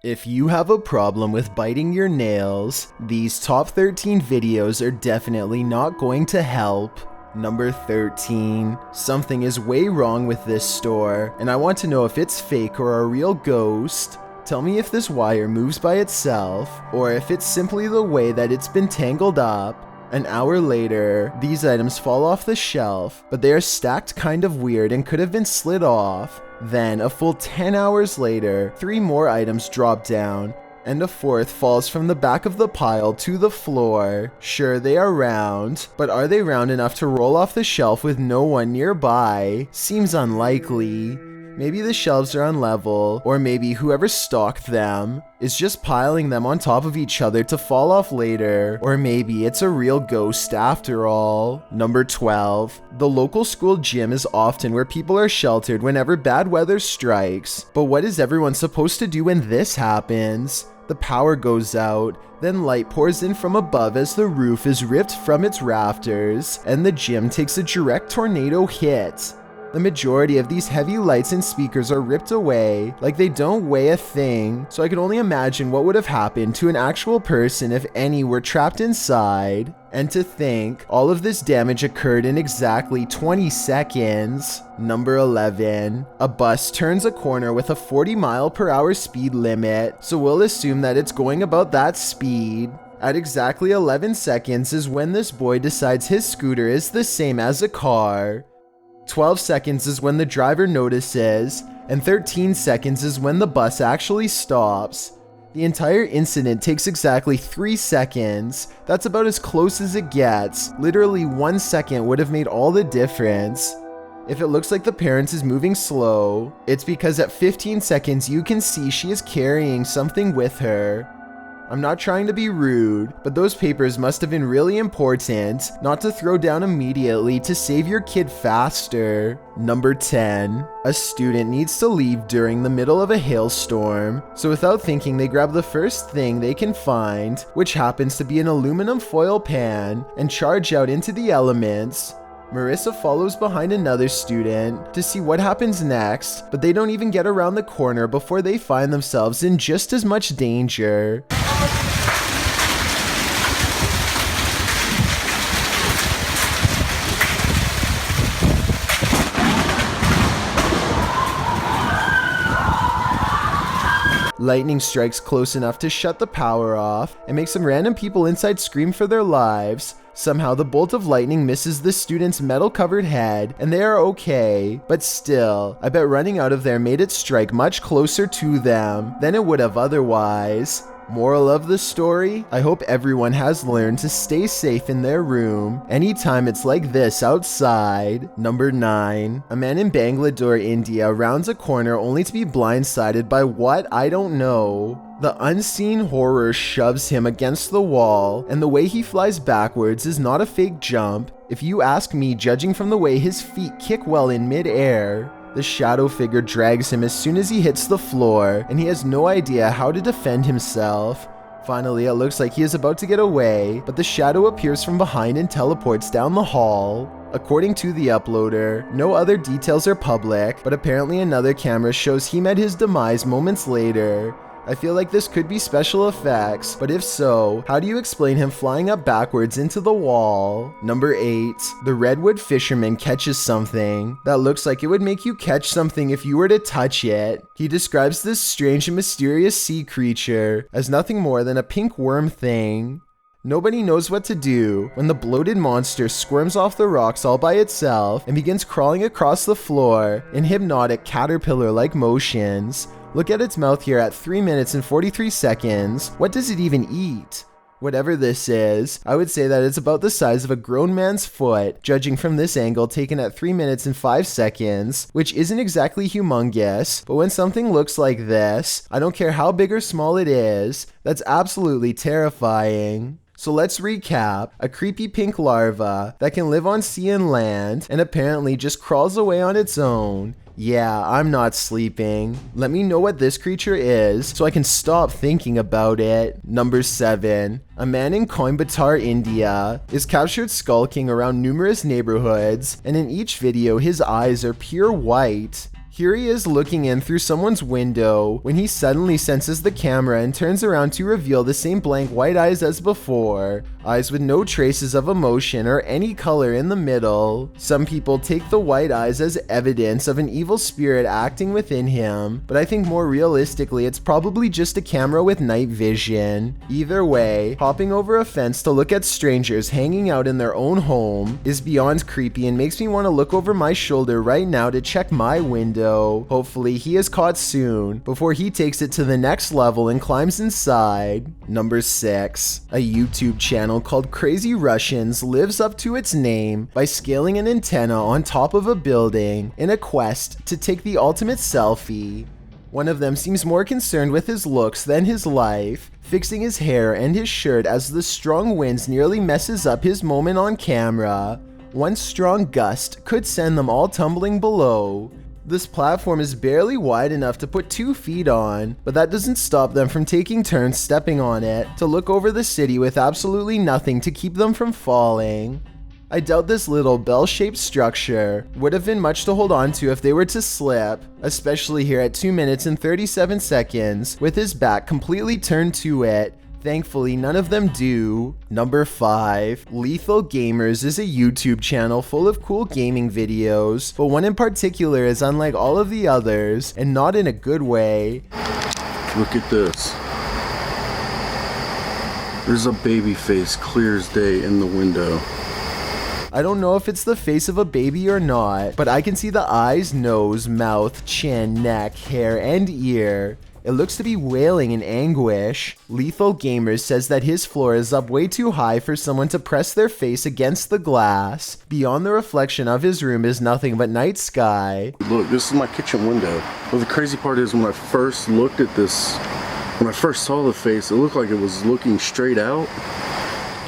If you have a problem with biting your nails, these top 13 videos are definitely not going to help. Number 13. Something is way wrong with this store, and I want to know if it's fake or a real ghost. Tell me if this wire moves by itself, or if it's simply the way that it's been tangled up. An hour later, these items fall off the shelf, but they are stacked kind of weird and could have been slid off. Then, a full 10 hours later, 3 more items drop down, and a 4th falls from the back of the pile to the floor. Sure, they are round, but are they round enough to roll off the shelf with no one nearby? Seems unlikely. Maybe the shelves are unlevel, or maybe whoever stocked them is just piling them on top of each other to fall off later, or maybe it's a real ghost after all. Number 12. The local school gym is often where people are sheltered whenever bad weather strikes, but what is everyone supposed to do when this happens? The power goes out, then light pours in from above as the roof is ripped from its rafters, and the gym takes a direct tornado hit. The majority of these heavy lights and speakers are ripped away like they don't weigh a thing, so I can only imagine what would have happened to an actual person if any were trapped inside. And to think, all of this damage occurred in exactly 20 seconds. Number 11. A bus turns a corner with a 40-mile-per-hour speed limit, so we'll assume that it's going about that speed. At exactly 11 seconds is when this boy decides his scooter is the same as a car. 12 seconds is when the driver notices, and 13 seconds is when the bus actually stops. The entire incident takes exactly 3 seconds. That's about as close as it gets. Literally 1 second would have made all the difference. If it looks like the parent is moving slow, it's because at 15 seconds you can see she is carrying something with her. I'm not trying to be rude, but those papers must have been really important not to throw down immediately to save your kid faster. Number 10. A student needs to leave during the middle of a hailstorm, so without thinking they grab the first thing they can find, which happens to be an aluminum foil pan, and charge out into the elements. Marissa follows behind another student to see what happens next, but they don't even get around the corner before they find themselves in just as much danger. Lightning strikes close enough to shut the power off and make some random people inside scream for their lives. Somehow the bolt of lightning misses the student's metal-covered head and they are okay, but still, I bet running out of there made it strike much closer to them than it would have otherwise. Moral of the story? I hope everyone has learned to stay safe in their room anytime it's like this outside. Number 9. A man in Bangalore, India rounds a corner only to be blindsided by what? I don't know. The unseen horror shoves him against the wall, and the way he flies backwards is not a fake jump. If you ask me, judging from the way his feet kick well in mid-air. The shadow figure drags him as soon as he hits the floor, and he has no idea how to defend himself. Finally, it looks like he is about to get away, but the shadow appears from behind and teleports down the hall. According to the uploader, no other details are public, but apparently another camera shows he met his demise moments later. I feel like this could be special effects, but if so, how do you explain him flying up backwards into the wall? Number 8. The redwood fisherman catches something that looks like it would make you catch something if you were to touch it. He describes this strange and mysterious sea creature as nothing more than a pink worm thing. Nobody knows what to do when the bloated monster squirms off the rocks all by itself and begins crawling across the floor in hypnotic caterpillar-like motions. Look at its mouth here at 3 minutes and 43 seconds. What does it even eat? Whatever this is, I would say that it's about the size of a grown man's foot, judging from this angle taken at 3 minutes and 5 seconds, which isn't exactly humongous, but when something looks like this, I don't care how big or small it is, that's absolutely terrifying. So let's recap. A creepy pink larva that can live on sea and land and apparently just crawls away on its own. Yeah, I'm not sleeping. Let me know what this creature is so I can stop thinking about it. Number 7. A man in Coimbatore, India is captured skulking around numerous neighborhoods, and in each video his eyes are pure white. Here he is looking in through someone's window when he suddenly senses the camera and turns around to reveal the same blank white eyes as before. Eyes with no traces of emotion or any color in the middle. Some people take the white eyes as evidence of an evil spirit acting within him, but I think more realistically it's probably just a camera with night vision. Either way, hopping over a fence to look at strangers hanging out in their own home is beyond creepy and makes me want to look over my shoulder right now to check my window. Hopefully he is caught soon before he takes it to the next level and climbs inside. Number 6. A YouTube channel called Crazy Russians lives up to its name by scaling an antenna on top of a building in a quest to take the ultimate selfie. One of them seems more concerned with his looks than his life, fixing his hair and his shirt as the strong winds nearly messes up his moment on camera. One strong gust could send them all tumbling below. This platform is barely wide enough to put 2 feet on, but that doesn't stop them from taking turns stepping on it to look over the city with absolutely nothing to keep them from falling. I doubt this little bell-shaped structure would have been much to hold on to if they were to slip, especially here at 2 minutes and 37 seconds with his back completely turned to it. Thankfully, none of them do. Number 5. Lethal Gamers is a YouTube channel full of cool gaming videos, but one in particular is unlike all of the others, and not in a good way. Look at this. There's a baby face clear as day in the window. I don't know if it's the face of a baby or not, but I can see the eyes, nose, mouth, chin, neck, hair, and ear. It looks to be wailing in anguish. Lethal Gamers says that his floor is up way too high for someone to press their face against the glass. Beyond the reflection of his room is nothing but night sky. Look, this is my kitchen window. But the crazy part is when I first looked at this, when I first saw the face, it looked like it was looking straight out.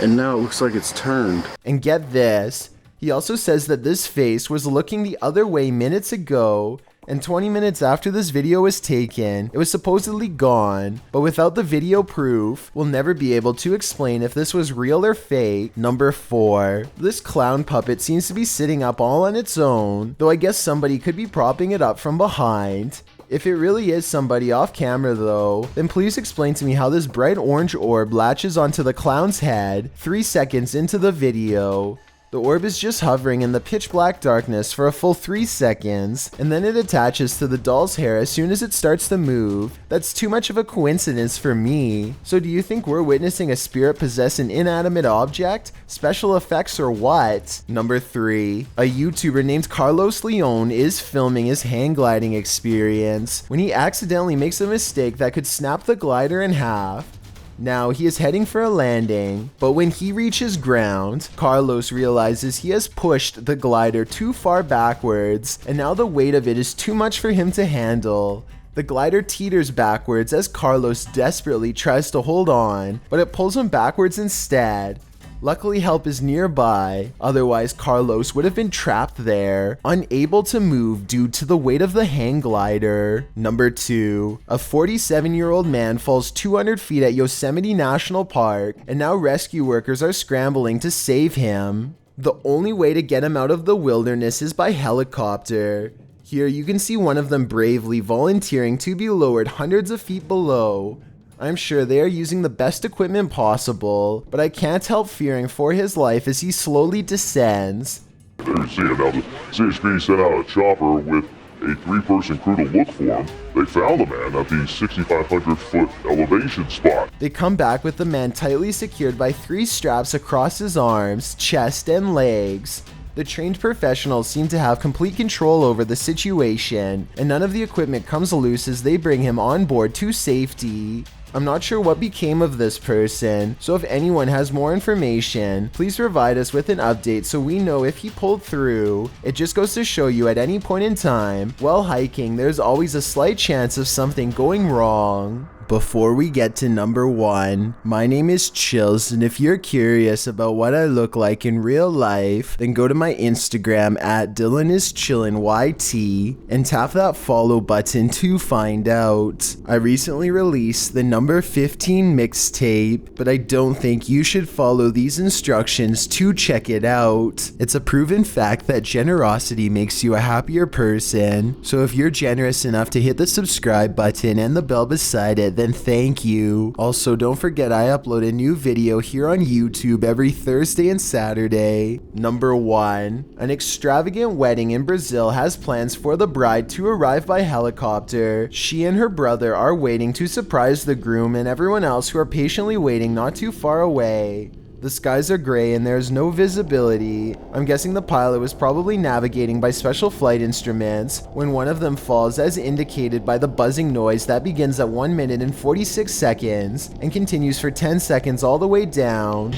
And now it looks like it's turned. And get this, he also says that this face was looking the other way minutes ago, and 20 minutes after this video was taken, it was supposedly gone, but without the video proof, we'll never be able to explain if this was real or fake. Number 4. This clown puppet seems to be sitting up all on its own, though I guess somebody could be propping it up from behind. If it really is somebody off camera though, then please explain to me how this bright orange orb latches onto the clown's head 3 seconds into the video. The orb is just hovering in the pitch black darkness for a full 3 seconds, and then it attaches to the doll's hair as soon as it starts to move. That's too much of a coincidence for me. So do you think we're witnessing a spirit possess an inanimate object? Special effects or what? Number 3. A YouTuber named Carlos Leon is filming his hang gliding experience when he accidentally makes a mistake that could snap the glider in half. Now he is heading for a landing, but when he reaches ground, Carlos realizes he has pushed the glider too far backwards, and now the weight of it is too much for him to handle. The glider teeters backwards as Carlos desperately tries to hold on, but it pulls him backwards instead. Luckily, help is nearby, otherwise Carlos would have been trapped there, unable to move due to the weight of the hang glider. Number 2. A 47-year-old man falls 200 feet at Yosemite National Park, and now rescue workers are scrambling to save him. The only way to get him out of the wilderness is by helicopter. Here you can see one of them bravely volunteering to be lowered hundreds of feet below. I'm sure they are using the best equipment possible, but I can't help fearing for his life as he slowly descends. You see it now, the CHP sent out a chopper with a 3-person crew to look for him. They found the man at the 6,500 foot elevation spot. They come back with the man tightly secured by 3 straps across his arms, chest, and legs. The trained professionals seem to have complete control over the situation, and none of the equipment comes loose as they bring him on board to safety. I'm not sure what became of this person, so if anyone has more information, please provide us with an update so we know if he pulled through. It just goes to show you at any point in time, while hiking, there's always a slight chance of something going wrong. Before we get to number 1, my name is Chills, and if you're curious about what I look like in real life, then go to my Instagram at DylanIsChillinYT and tap that follow button to find out. I recently released the number 15 mixtape, but I don't think you should follow these instructions to check it out. It's a proven fact that generosity makes you a happier person, so if you're generous enough to hit the subscribe button and the bell beside it, then thank you. Also, don't forget I upload a new video here on YouTube every Thursday and Saturday. Number 1. An extravagant wedding in Brazil has plans for the bride to arrive by helicopter. She and her brother are waiting to surprise the groom and everyone else who are patiently waiting not too far away. The skies are gray and there's no visibility. I'm guessing the pilot was probably navigating by special flight instruments when one of them falls, as indicated by the buzzing noise that begins at 1 minute and 46 seconds and continues for 10 seconds all the way down.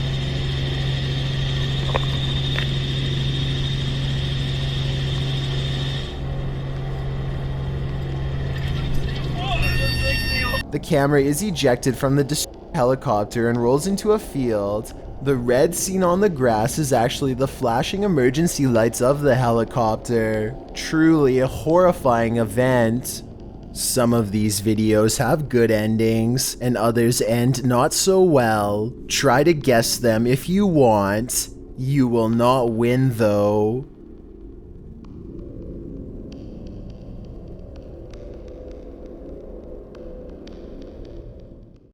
The camera is ejected from the helicopter and rolls into a field. The red seen on the grass is actually the flashing emergency lights of the helicopter. Truly a horrifying event. Some of these videos have good endings, and others end not so well. Try to guess them if you want. You will not win though.